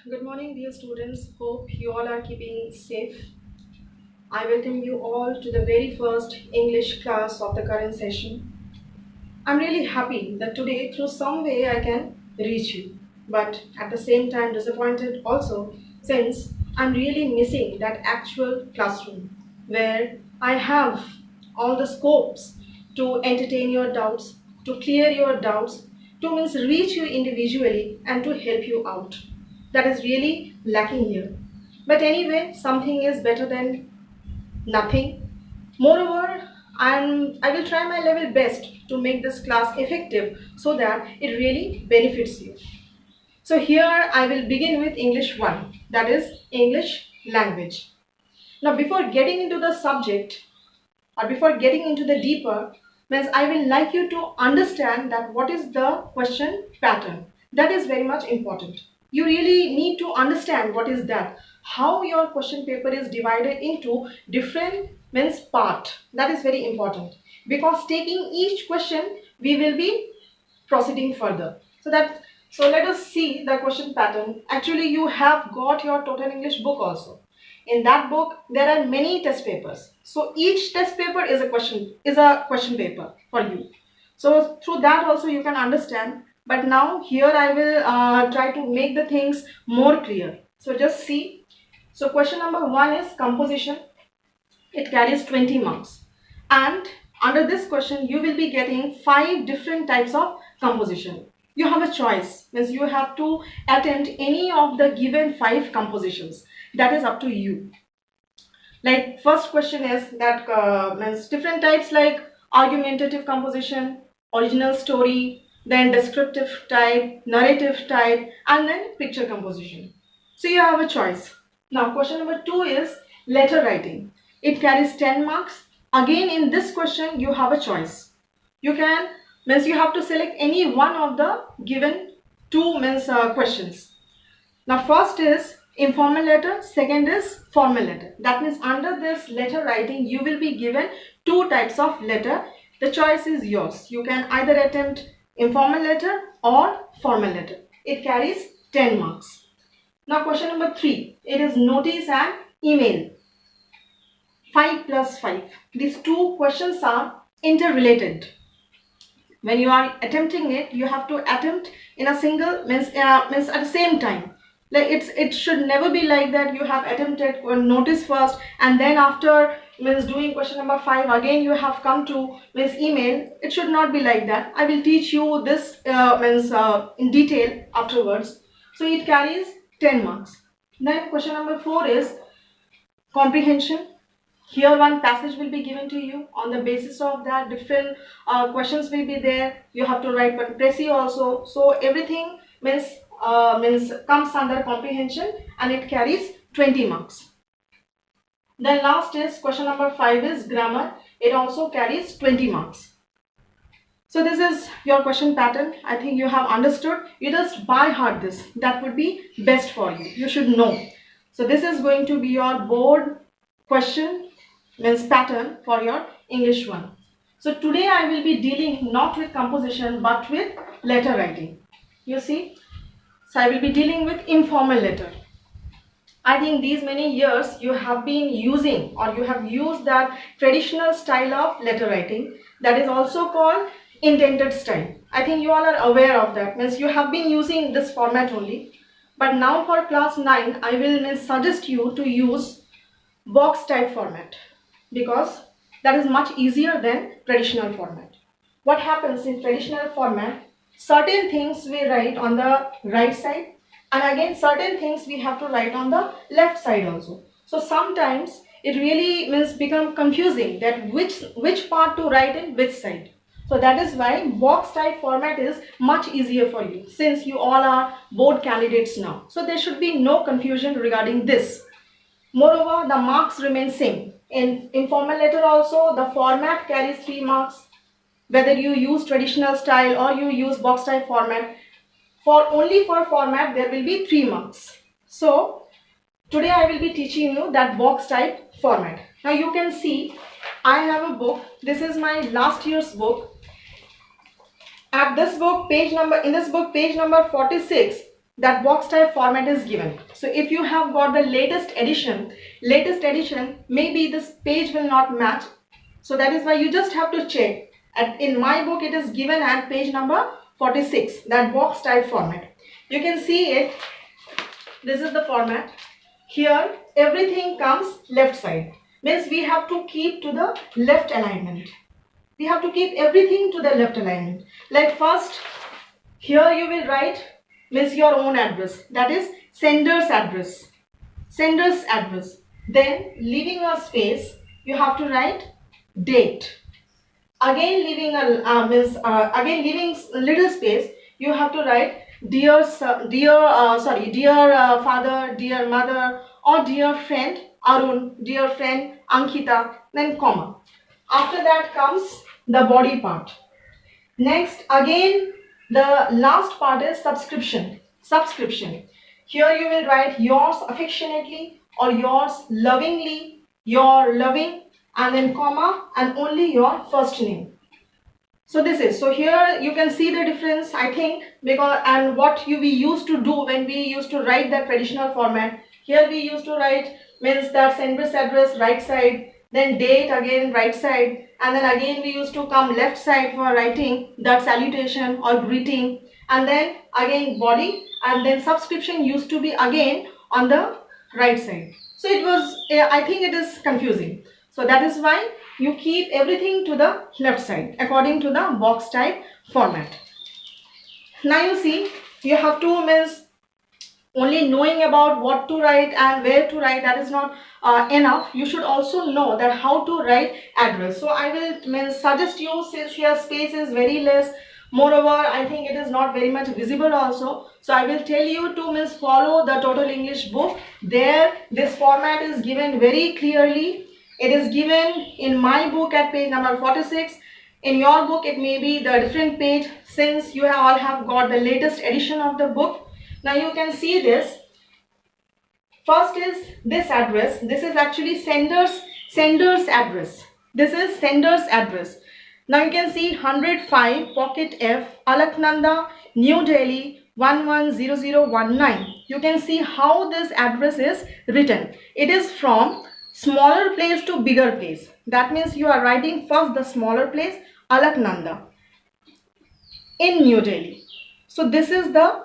Good morning, dear students. Hope you all are keeping safe. I welcome you all to the very first English class of the current session. I'm really happy that today, through some way, I can reach you, but at the same time, disappointed also since I'm really missing that actual classroom where I have all the scopes to entertain your doubts, to clear your doubts, to means reach you individually and to help you out. That is really lacking here. But anyway, something is better than nothing. Moreover, I will try my level best to make this class effective so that it really benefits you. So here I will begin with English 1, that is English language. Now before getting into the subject or before getting into the deeper, means I will like you to understand that what is the question pattern. That is very much important. You really need to understand what is that. How your question paper is divided into different means part. That is very important. Because taking each question, we will be proceeding further. So let us see the question pattern. Actually, you have got your total English book also. In that book, there are many test papers. So each test paper is a question paper for you. So through that also you can understand. But now here I will try to make the things more clear. So just see. So question number 1 is composition. It carries 20 marks. And under this question, you will be getting 5 different types of composition. You have a choice, means you have to attempt any of the given 5 compositions. That is up to you. Like first question is that means different types like argumentative composition, original story, then descriptive type, narrative type, and then picture composition. So you have a choice. Now question number 2 is letter writing. It carries 10 marks. Again in this question you have a choice. You can means you have to select any one of the given two means questions. Now first is informal letter, second is formal letter. That means under this letter writing you will be given two types of letter. The choice is yours. You can either attempt informal letter or formal letter. It carries 10 marks. Now question number 3. It is notice and email. 5 plus 5. These two questions are interrelated. When you are attempting it, you have to attempt in a single means at the same time. Like it should never be like that you have attempted notice first and then after means doing question number 5 again you have come to means email. It should not be like that. I will teach you this means in detail afterwards. So it carries 10 marks. Then question number 4 is comprehension. Here one passage will be given to you. On the basis of that, different questions will be there. You have to write one précis also. So everything means comes under comprehension and it carries 20 marks. Then last is question number 5 is grammar. It also carries 20 marks. So this is your question pattern. I think you have understood. You just by heart this. That would be best for you. You should know. So this is going to be your board question means pattern for your English 1. So today I will be dealing not with composition but with letter writing. You see, so I will be dealing with informal letter. I think these many years you have been using or you have used that traditional style of letter writing that is also called indented style. I think you all are aware of that. Means you have been using this format only. But now for class 9 I will suggest you to use box type format because that is much easier than traditional format. What happens in traditional format, certain things we write on the right side and again certain things we have to write on the left side also. So sometimes it really become confusing that which part to write in which side. So that is why box type format is much easier for you since you all are board candidates now. So there should be no confusion regarding this. Moreover, the marks remain same. In informal letter also, the format carries 3 marks. Whether you use traditional style or you use box type format, only for format there will be 3 marks. So, today I will be teaching you that box type format. Now you can see, I have a book. This is my last year's book. In this book, page number 46, that box type format is given. So if you have got the latest edition, maybe this page will not match. So that is why you just have to check. In my book, it is given at page number 46, that box type format. You can see it. This is the format. Here, everything comes left side. Means we have to keep to the left alignment. We have to keep everything to the left alignment. Like first, here you will write means your own address. That is sender's address. Sender's address. Then leaving a space, you have to write date. Again leaving a leaving little space, you have to write dear father, dear mother, or dear friend Arun, dear friend Ankita, then comma. After that comes the body part. Next, again the last part is subscription. Here you will write yours affectionately or yours lovingly, your loving, and then comma, and only your first name. So this is, so here you can see the difference, I think, because and what we used to do when we used to write that traditional format. Here we used to write means that sender's address right side, then date again right side, and then again we used to come left side for writing that salutation or greeting, and then again body, and then subscription used to be again on the right side. So it was, I think it is confusing. So that is why you keep everything to the left side according to the box type format. Now you see, you have to means only knowing about what to write and where to write, that is not enough. You should also know that how to write address. So I will suggest you, since here space is very less, moreover I think it is not very much visible also, so I will tell you to follow the Total English book. There this format is given very clearly. It is given in my book at page number 46. In your book it may be the different page, since you all have got the latest edition of the book. Now you can see this. First is this address. This is actually sender's address. This is sender's address. Now you can see 105 Pocket F, Alaknanda, New Delhi 110019. You can see how this address is written. It is from smaller place to bigger place. That means you are writing first the smaller place, Alaknanda, in New Delhi. So this is the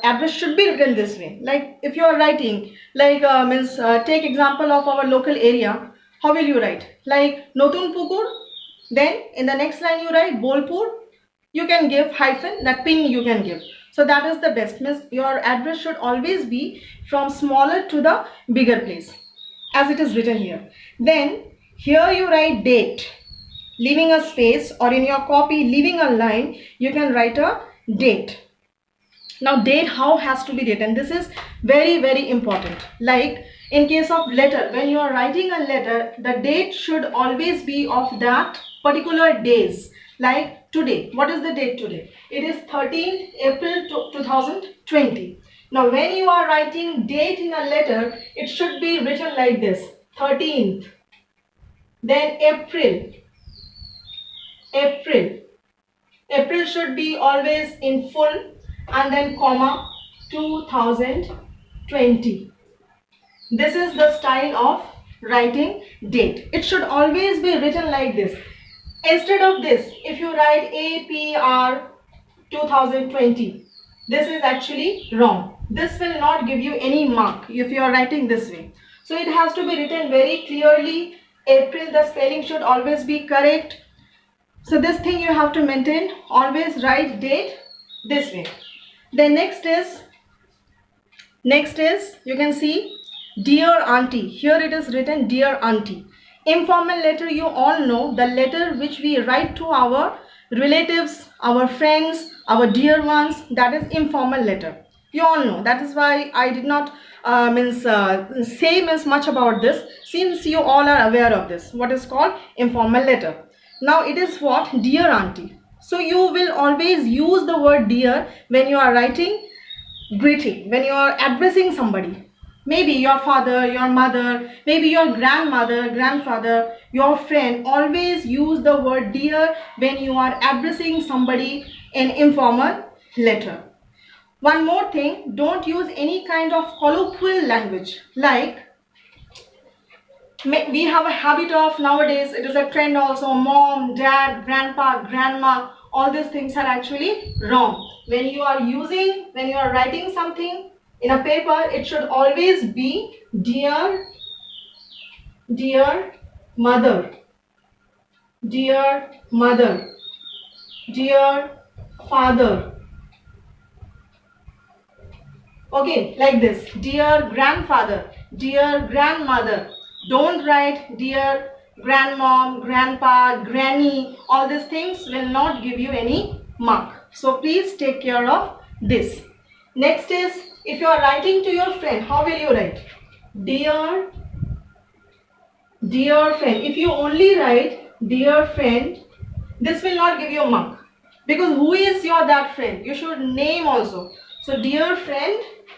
address should be written this way. Like if you are writing like take example of our local area, how will you write? Like Notun Pukur, then in the next line you write Bolpur. You can give hyphen, that pin you can give. So that is the best. Means your address should always be from smaller to the bigger place as it is written here. Then here you write date, leaving a space, or in your copy leaving a line, you can write a date. Now date how has to be written, this is very very important. Like in case of letter, when you are writing a letter, the date should always be of that particular days. Like today, what is the date today? It is 13th April 2020. Now when you are writing date in a letter, it should be written like this: 13th, then April should be always in full, and then comma 2020. This is the style of writing date. It should always be written like this. Instead of this, if you write APR 2020, this is actually wrong. This will not give you any mark if you are writing this way. So it has to be written very clearly. April, the spelling should always be correct. So this thing you have to maintain. Always write date this way. Then next is you can see dear auntie. Here it is written dear auntie. Informal letter, you all know, the letter which we write to our relatives, our friends, our dear ones, that is informal letter. You all know. That is why I did not say much about this, since you all are aware of this, what is called informal letter. Now it is what? Dear auntie. So you will always use the word dear when you are writing greeting, when you are addressing somebody. Maybe your father, your mother, maybe your grandmother, grandfather, your friend. Always use the word dear when you are addressing somebody in informal letter. One more thing, don't use any kind of colloquial language. Like, we have a habit of nowadays, it is a trend also, mom, dad, grandpa, grandma, all these things are actually wrong. When you are writing something in a paper, it should always be dear, dear mother, dear mother, dear father. Okay, like this. Dear grandfather, dear grandmother. Don't write dear grandmom, grandpa, granny. All these things will not give you any mark. So please take care of this. Next is, if you are writing to your friend, how will you write? Dear, dear friend. If you only write dear friend, this will not give you a mark. Because who is your that friend? You should name also. So dear friend,